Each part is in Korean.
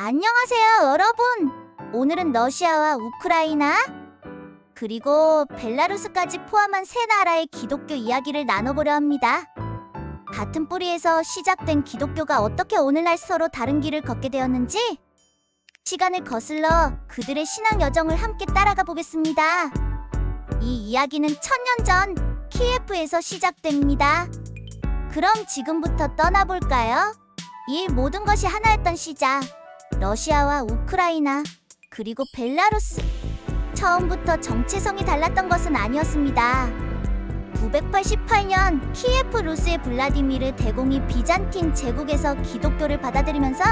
안녕하세요, 여러분. 오늘은 러시아와 우크라이나 그리고 벨라루스까지 포함한 세 나라의 기독교 이야기를 나눠보려 합니다. 같은 뿌리에서 시작된 기독교가 어떻게 오늘날 서로 다른 길을 걷게 되었는지 시간을 거슬러 그들의 신앙 여정을 함께 따라가 보겠습니다. 이 이야기는 1000년 전 키예프에서 시작됩니다. 그럼 지금부터 떠나볼까요? 이 모든 것이 하나였던 시작. 러시아와 우크라이나 그리고 벨라루스. 처음부터 정체성이 달랐던 것은 아니었습니다. 988년 키예프 루스의 블라디미르 대공이 비잔틴 제국에서 기독교를 받아들이면서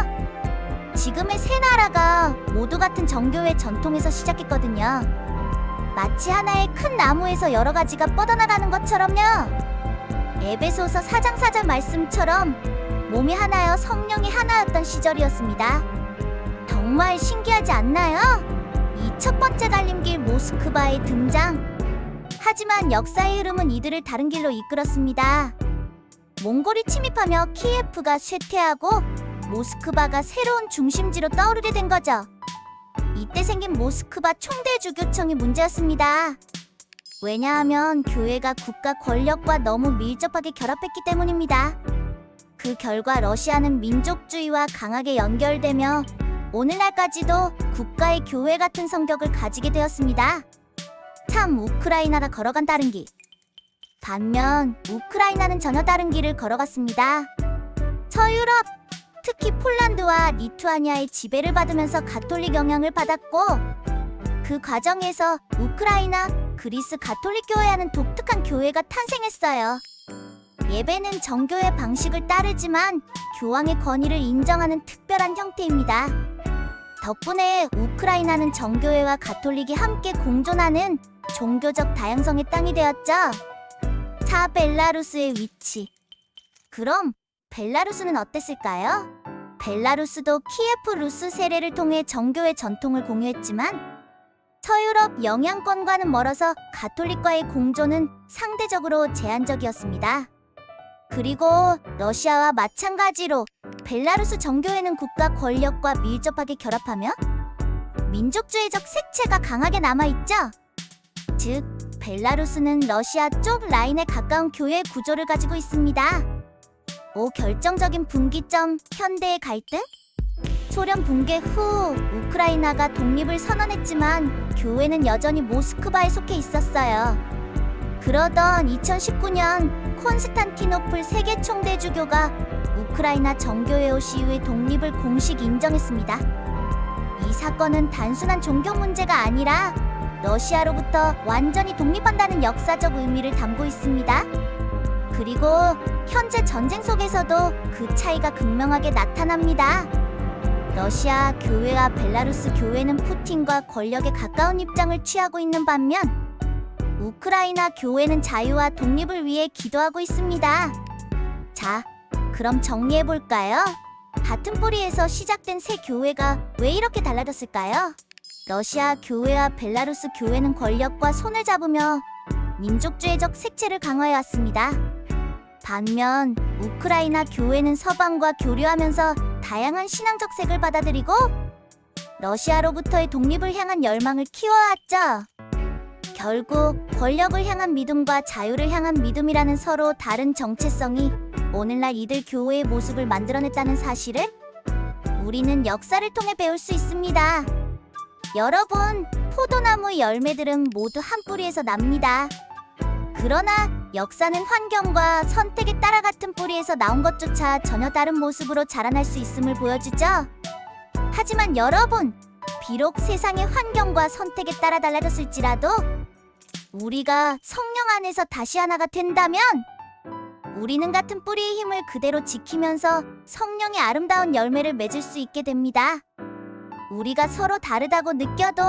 지금의 세 나라가 모두 같은 정교회 전통에서 시작했거든요. 마치 하나의 큰 나무에서 여러 가지가 뻗어나가는 것처럼요. 에베소서 4장 4절 말씀처럼 몸이 하나여 성령이 하나였던 시절이었습니다. 정말 신기하지 않나요? 이 첫 번째 갈림길 모스크바의 등장. 하지만 역사의 흐름은 이들을 다른 길로 이끌었습니다. 몽골이 침입하며 키예프가 쇠퇴하고 모스크바가 새로운 중심지로 떠오르게 된 거죠. 이때 생긴 모스크바 총대주교청이 문제였습니다. 왜냐하면 교회가 국가 권력과 너무 밀접하게 결합했기 때문입니다. 그 결과 러시아는 민족주의와 강하게 연결되며 오늘날까지도 국가의 교회 같은 성격을 가지게 되었습니다. 참 우크라이나가 걸어간 다른 길. 반면 우크라이나는 전혀 다른 길을 걸어갔습니다. 서유럽, 특히 폴란드와 리투아니아의 지배를 받으면서 가톨릭 영향을 받았고 그 과정에서 우크라이나, 그리스 가톨릭 교회와는 독특한 교회가 탄생했어요. 예배는 정교회 방식을 따르지만 교황의 권위를 인정하는 특별한 형태입니다. 덕분에 우크라이나는 정교회와 가톨릭이 함께 공존하는 종교적 다양성의 땅이 되었죠. 자, 벨라루스의 위치. 그럼 벨라루스는 어땠을까요? 벨라루스도 키예프 루스 세례를 통해 정교회 전통을 공유했지만 서유럽 영향권과는 멀어서 가톨릭과의 공존은 상대적으로 제한적이었습니다. 그리고 러시아와 마찬가지로 벨라루스 정교회는 국가 권력과 밀접하게 결합하며 민족주의적 색채가 강하게 남아있죠. 즉, 벨라루스는 러시아 쪽 라인에 가까운 교회 구조를 가지고 있습니다. 결정적인 분기점, 현대의 갈등? 소련 붕괴 후 우크라이나가 독립을 선언했지만 교회는 여전히 모스크바에 속해 있었어요. 그러던 2019년 콘스탄티노플 세계 총대주교가 우크라이나 정교회오 시유의 독립을 공식 인정했습니다. 이 사건은 단순한 종교 문제가 아니라 러시아로부터 완전히 독립한다는 역사적 의미를 담고 있습니다. 그리고 현재 전쟁 속에서도 그 차이가 극명하게 나타납니다. 러시아 교회와 벨라루스 교회는 푸틴과 권력에 가까운 입장을 취하고 있는 반면 우크라이나 교회는 자유와 독립을 위해 기도하고 있습니다. 자, 그럼 정리해볼까요? 같은 뿌리에서 시작된 세 교회가 왜 이렇게 달라졌을까요? 러시아 교회와 벨라루스 교회는 권력과 손을 잡으며 민족주의적 색채를 강화해왔습니다. 반면 우크라이나 교회는 서방과 교류하면서 다양한 신앙적 색을 받아들이고 러시아로부터의 독립을 향한 열망을 키워왔죠. 결국 권력을 향한 믿음과 자유를 향한 믿음이라는 서로 다른 정체성이 오늘날 이들 교회의 모습을 만들어냈다는 사실을 우리는 역사를 통해 배울 수 있습니다. 여러분, 포도나무의 열매들은 모두 한 뿌리에서 납니다. 그러나 역사는 환경과 선택에 따라 같은 뿌리에서 나온 것조차 전혀 다른 모습으로 자라날 수 있음을 보여주죠. 하지만 여러분, 비록 세상의 환경과 선택에 따라 달라졌을지라도 우리가 성령 안에서 다시 하나가 된다면 우리는 같은 뿌리의 힘을 그대로 지키면서 성령의 아름다운 열매를 맺을 수 있게 됩니다. 우리가 서로 다르다고 느껴도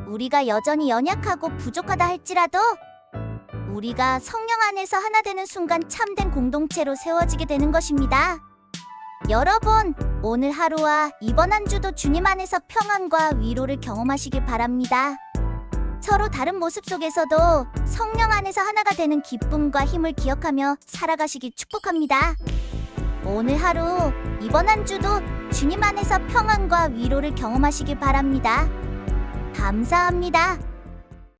우리가 여전히 연약하고 부족하다 할지라도 우리가 성령 안에서 하나 되는 순간 참된 공동체로 세워지게 되는 것입니다. 여러분, 오늘 하루와 이번 한 주도 주님 안에서 평안과 위로를 경험하시길 바랍니다. 서로 다른 모습 속에서도 성령 안에서 하나가 되는 기쁨과 힘을 기억하며 살아가시길 축복합니다. 오늘 하루, 이번 한 주도 주님 안에서 평안과 위로를 경험하시길 바랍니다. 감사합니다.